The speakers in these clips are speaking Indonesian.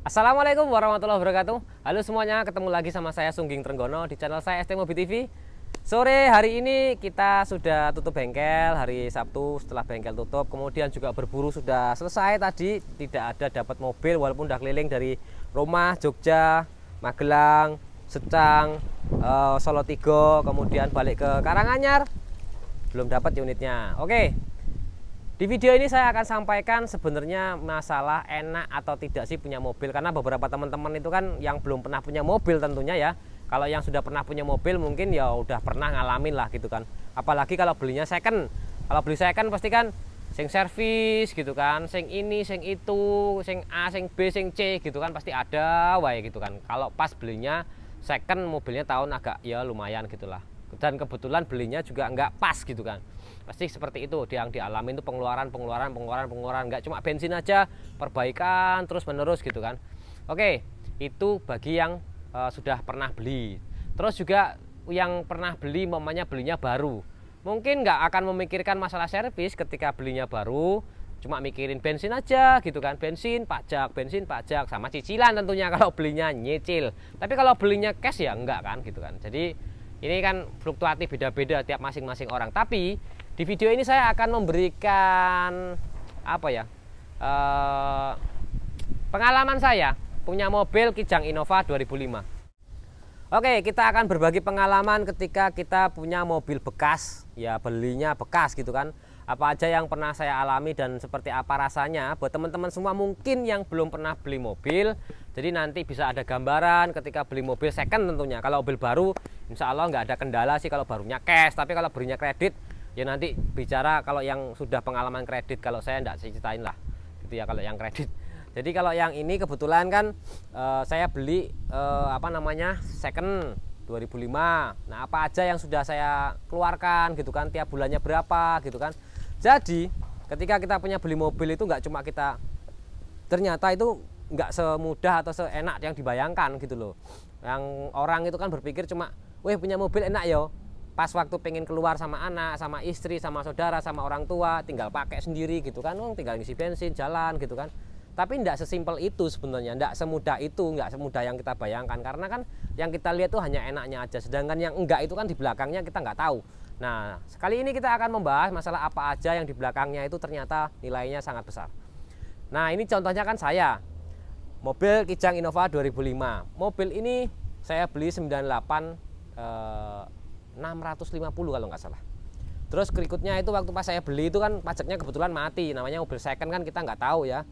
Assalamualaikum warahmatullahi wabarakatuh. Halo semuanya, ketemu lagi sama saya Sungging Trenggono di channel saya ST Mobi TV. Sore hari ini kita sudah tutup bengkel, hari Sabtu setelah bengkel tutup. Kemudian juga berburu sudah selesai tadi, tidak ada dapat mobil walaupun udah keliling dari rumah Jogja, Magelang, Secang, Solo Tigo, kemudian balik ke Karanganyar. Belum dapat unitnya. Oke. Di video ini saya akan sampaikan sebenarnya masalah enak atau tidak sih punya mobil. Karena beberapa teman-teman itu kan yang belum pernah punya mobil tentunya ya. Kalau yang sudah pernah punya mobil mungkin ya udah pernah ngalamin lah gitu kan. Apalagi kalau belinya second. Kalau beli second pasti kan sing servis gitu kan, sing ini, sing itu, sing A, sing B, sing C gitu kan pasti ada wae gitu kan. Kalau pas belinya second mobilnya tahun agak ya lumayan gitulah. Dan kebetulan belinya juga nggak pas gitu kan, pasti seperti itu yang dialami itu pengeluaran nggak cuma bensin aja, perbaikan terus menerus gitu kan. Oke, itu bagi yang sudah pernah beli. Terus juga yang pernah beli mamanya belinya baru, mungkin nggak akan memikirkan masalah servis ketika belinya baru, cuma mikirin bensin aja gitu kan, bensin pajak sama cicilan tentunya kalau belinya nyicil. Tapi kalau belinya cash ya enggak kan gitu kan. Jadi ini kan fluktuatif, beda-beda tiap masing-masing orang. Tapi di video ini saya akan memberikan apa ya, pengalaman saya punya mobil Kijang Innova 2005. Oke, kita akan berbagi pengalaman ketika kita punya mobil bekas, ya belinya bekas gitu kan. Apa aja yang pernah saya alami dan seperti apa rasanya buat teman-teman semua mungkin yang belum pernah beli mobil. Jadi nanti bisa ada gambaran ketika beli mobil second tentunya. Kalau mobil baru insya Allah nggak ada kendala sih kalau barunya cash. Tapi kalau belinya kredit ya nanti bicara kalau yang sudah pengalaman kredit. Kalau saya nggak ceritain lah gitu ya kalau yang kredit. Jadi kalau yang ini kebetulan kan saya beli second 2005. Nah apa aja yang sudah saya keluarkan gitu kan, tiap bulannya berapa gitu kan. Jadi ketika kita punya beli mobil itu nggak cuma kita, ternyata itu nggak semudah atau seenak yang dibayangkan gitu loh. Yang orang itu kan berpikir cuma, weh punya mobil enak yo, pas waktu pengen keluar sama anak, sama istri, sama saudara, sama orang tua, tinggal pakai sendiri gitu kan, tinggal ngisi bensin, jalan gitu kan. Tapi tidak sesimpel itu sebenarnya, tidak semudah itu, nggak semudah yang kita bayangkan. Karena kan yang kita lihat tuh hanya enaknya aja, sedangkan yang enggak itu kan di belakangnya kita nggak tahu. Nah, sekali ini kita akan membahas masalah apa aja yang di belakangnya itu ternyata nilainya sangat besar. Nah, ini contohnya kan saya, mobil Kijang Innova 2005. Mobil ini saya beli 98 650 kalau nggak salah. Terus berikutnya itu waktu pas saya beli itu kan pajaknya kebetulan mati. Namanya mobil second kan kita nggak tahu ya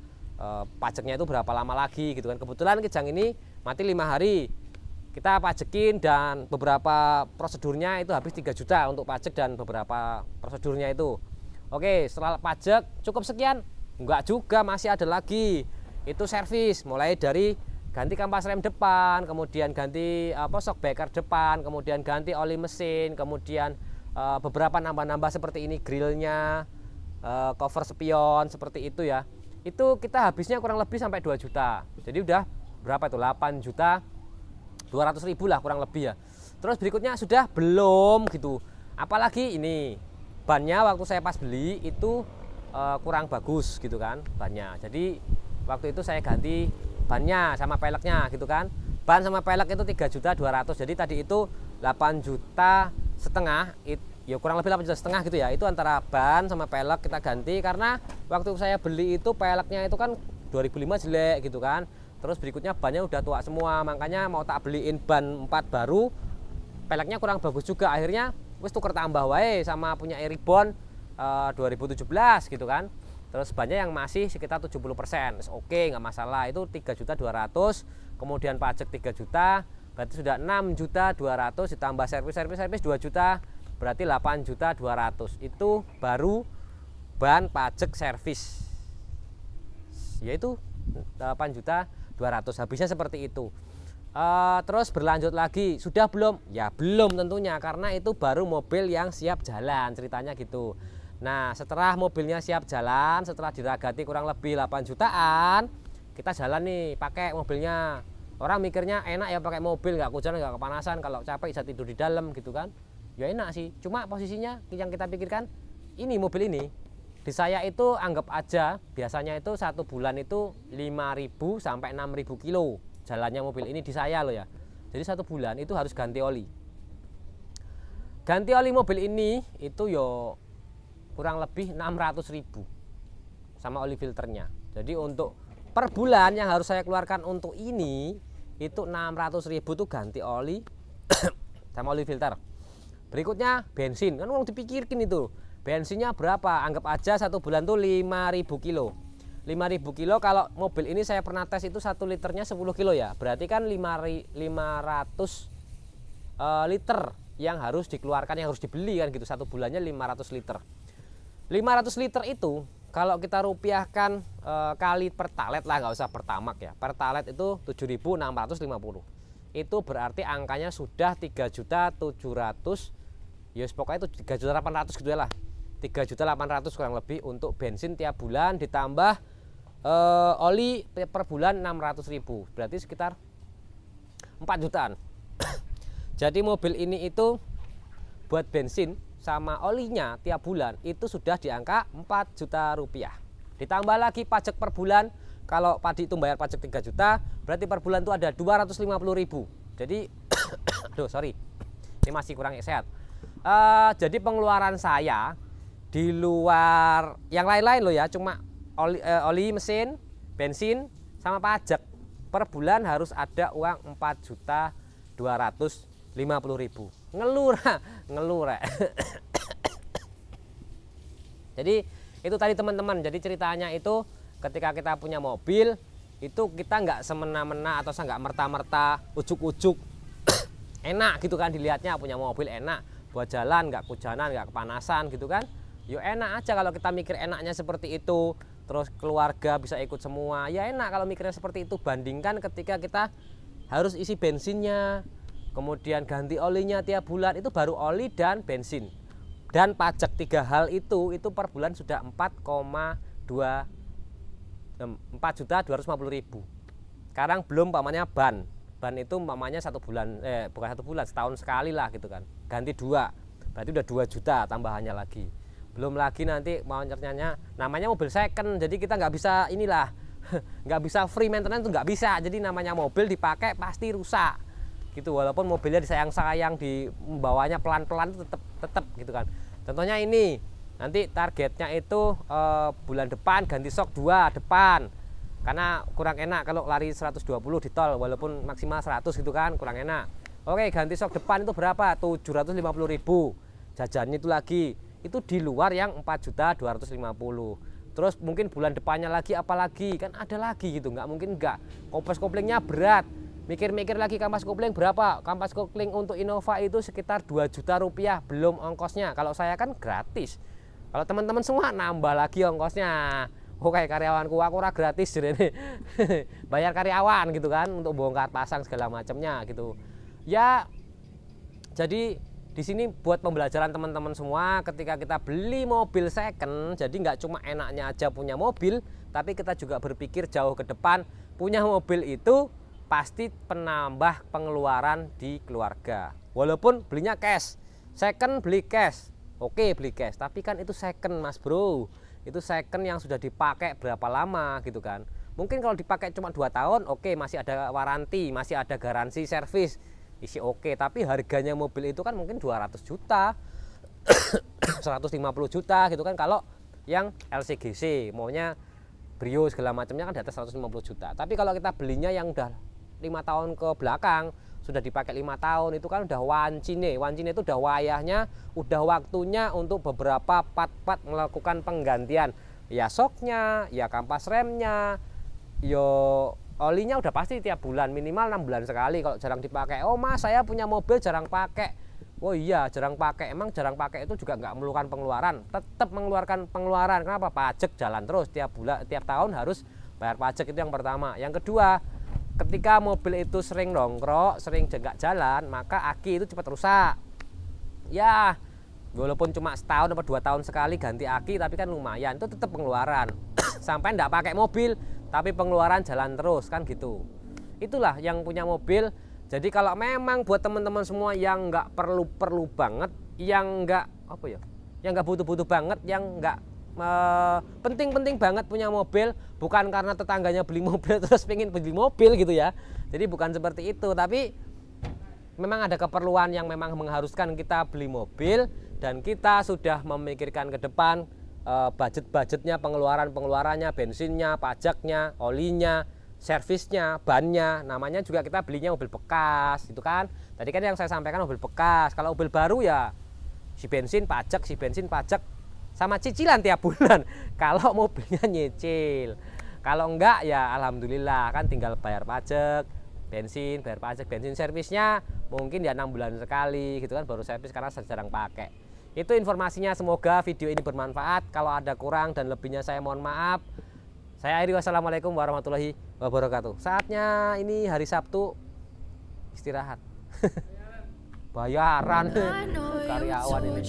pajaknya itu berapa lama lagi gitu kan. Kebetulan Kijang ini mati 5 hari. Kita pajekin dan beberapa prosedurnya itu habis 3 juta untuk pajak dan beberapa prosedurnya itu. Oke, setelah pajak cukup sekian? Enggak juga, masih ada lagi. Itu servis mulai dari ganti kampas rem depan, kemudian ganti shock breaker depan, kemudian ganti oli mesin, kemudian beberapa nambah-nambah seperti ini grillnya, cover spion seperti itu ya. Itu kita habisnya kurang lebih sampai 2 juta. Jadi udah berapa itu? 8 juta 200 ribu lah kurang lebih ya. Terus berikutnya sudah belum gitu. Apalagi ini bannya waktu saya pas beli itu kurang bagus gitu kan bannya. Jadi waktu itu saya ganti bannya sama peleknya gitu kan. Ban sama pelek itu 3 juta 200. Jadi tadi itu 8 juta setengah, ya kurang lebih 8 juta setengah gitu ya. Itu antara ban sama pelek kita ganti karena waktu saya beli itu peleknya itu kan 2005 jelek gitu kan. Terus berikutnya bannya udah tua semua, makanya mau tak beliin ban 4 baru, peleknya kurang bagus juga. Akhirnya wis tuker tambah wae sama punya Eribon 2017 gitu kan. Terus bannya yang masih sekitar 70%. Oke, nggak masalah. Itu 3 juta 200, kemudian pajak 3 juta, berarti sudah 6 juta 200 ditambah servis 2 juta, berarti 8 juta 200. Itu baru ban, pajak, servis. Yaitu 8 juta 200, habisnya seperti itu. Terus berlanjut lagi, sudah belum? Ya belum tentunya, karena itu baru mobil yang siap jalan, ceritanya gitu. Nah setelah mobilnya siap jalan, setelah diragati kurang lebih 8 jutaan, kita jalan nih pakai mobilnya. Orang mikirnya enak ya pakai mobil, nggak hujan, nggak kepanasan, kalau capek bisa tidur di dalam gitu kan. Ya enak sih, cuma posisinya yang kita pikirkan ini mobil ini Di saya itu anggap aja biasanya itu 1 bulan itu 5.000 sampai 6.000 kilo jalannya mobil ini di saya loh ya. Jadi 1 bulan itu harus ganti oli. Ganti oli mobil ini itu yo kurang lebih 600.000 sama oli filternya. Jadi untuk per bulan yang harus saya keluarkan untuk ini itu 600.000 tuh ganti oli sama oli filter. Berikutnya bensin, kan mau dipikirkan itu. Bensinnya berapa? Anggap aja 1 bulan tuh 5.000 kilo. 5.000 kilo kalau mobil ini saya pernah tes itu 1 liternya 10 kilo ya. Berarti kan 500 liter yang harus dikeluarkan, yang harus dibeli kan gitu. 1 bulannya 500 liter. 500 liter itu kalau kita rupiahkan kali pertalet lah, nggak usah pertamak ya. Pertalet itu 7.650. Itu berarti angkanya sudah 3.700.000. Ya pokoknya itu 3.800.000 gitu ya lah. 3.800.000 kurang lebih untuk bensin tiap bulan, ditambah oli per bulan 600.000, berarti sekitar 4 jutaan. Jadi mobil ini itu buat bensin sama olinya tiap bulan itu sudah di angka 4 juta rupiah. Ditambah lagi pajak per bulan, kalau Padi itu bayar pajak 3 juta, berarti per bulan itu ada 250.000. Jadi aduh sorry, ini masih kurang sehat. Jadi pengeluaran saya di luar yang lain-lain loh ya, cuma oli mesin, bensin sama pajak per bulan harus ada uang 4.250.000. Ngelur. Jadi itu tadi teman-teman, jadi ceritanya itu ketika kita punya mobil itu kita nggak semena-mena atau nggak merta-merta ujuk-ujuk enak gitu kan dilihatnya, punya mobil enak buat jalan, nggak kehujanan, nggak kepanasan gitu kan. Yo enak aja kalau kita mikir enaknya seperti itu, terus keluarga bisa ikut semua, ya enak kalau mikirnya seperti itu. Bandingkan ketika kita harus isi bensinnya, kemudian ganti olinya tiap bulan, itu baru oli dan bensin dan pajak, 3 hal itu per bulan sudah 4.250.000. Sekarang belum pamannya ban itu pamannya 1 bulan, bukan 1 bulan, setahun sekali lah gitu kan, ganti 2, berarti udah 2 juta tambahannya lagi. Belum lagi nanti mau nyernyanya namanya mobil second, jadi kita nggak bisa inilah nggak bisa free maintenance, itu nggak bisa. Jadi namanya mobil dipakai pasti rusak gitu, walaupun mobilnya disayang-sayang, dibawanya pelan-pelan tetap gitu kan. Contohnya ini nanti targetnya itu bulan depan ganti sok 2 depan, karena kurang enak kalau lari 120 di tol walaupun maksimal 100 gitu kan, kurang enak. Oke, ganti sok depan itu berapa? 750.000. Jajannya itu lagi itu di luar yang 4.250.000. Terus mungkin bulan depannya lagi apalagi, kan ada lagi gitu, nggak mungkin nggak. Kompas koplingnya berat, mikir-mikir lagi kampas kopling berapa. Kampas kopling untuk Innova itu sekitar 2 juta rupiah belum ongkosnya. Kalau saya kan gratis, kalau teman-teman semua nambah lagi ongkosnya. Kayak karyawanku, aku ora gratis jadi bayar karyawan gitu kan untuk bongkar pasang segala macamnya gitu ya. Jadi di sini buat pembelajaran teman-teman semua, ketika kita beli mobil second, jadi nggak cuma enaknya aja punya mobil, tapi kita juga berpikir jauh ke depan. Punya mobil itu pasti penambah pengeluaran di keluarga. Walaupun belinya cash, second beli cash, oke beli cash, tapi kan itu second mas bro, itu second yang sudah dipakai berapa lama gitu kan. Mungkin kalau dipakai cuma 2 tahun, oke masih ada waranti, masih ada garansi servis, isi oke, tapi harganya mobil itu kan mungkin 200 juta 150 juta gitu kan kalau yang LCGC, maunya Brio segala macamnya kan di atas 150 juta. Tapi kalau kita belinya yang udah 5 tahun ke belakang, sudah dipakai 5 tahun, itu kan udah wancine itu udah wayahnya, udah waktunya untuk beberapa part-part melakukan penggantian, ya soknya, ya kampas remnya, yo olinya udah pasti tiap bulan, minimal 6 bulan sekali kalau jarang dipakai. Oh mas, saya punya mobil jarang pakai. Oh iya jarang pakai, emang jarang pakai itu juga nggak memerlukan pengeluaran, tetap mengeluarkan pengeluaran. Kenapa? Pajak jalan terus tiap bulan, tiap tahun harus bayar pajak, itu yang pertama. Yang kedua, ketika mobil itu sering nongkrok, sering nggak jalan, maka aki itu cepat rusak. Ya walaupun cuma setahun atau 2 tahun sekali ganti aki, tapi kan lumayan, itu tetap pengeluaran. Sampai nggak pakai mobil tapi pengeluaran jalan terus kan gitu. Itulah yang punya mobil. Jadi kalau memang buat teman-teman semua yang nggak perlu banget, yang nggak apa ya, yang nggak butuh banget, yang nggak penting-penting banget punya mobil, bukan karena tetangganya beli mobil terus pengen beli mobil gitu ya. Jadi bukan seperti itu, tapi memang ada keperluan yang memang mengharuskan kita beli mobil, dan kita sudah memikirkan ke depan budget-budgetnya, pengeluarannya, bensinnya, pajaknya, olinya, servisnya, bannya. Namanya juga kita belinya mobil bekas gitu kan. Tadi kan yang saya sampaikan mobil bekas. Kalau mobil baru ya si bensin pajak sama cicilan tiap bulan kalau mobilnya nyicil. Kalau enggak ya alhamdulillah kan tinggal bayar pajak bensin, servisnya mungkin ya 6 bulan sekali gitu kan baru servis karena jarang pakai. Itu informasinya, semoga video ini bermanfaat. Kalau ada kurang dan lebihnya saya mohon maaf. Saya akhiri, wassalamualaikum warahmatullahi wabarakatuh. Saatnya ini hari Sabtu istirahat. Bayaran karyawan ini.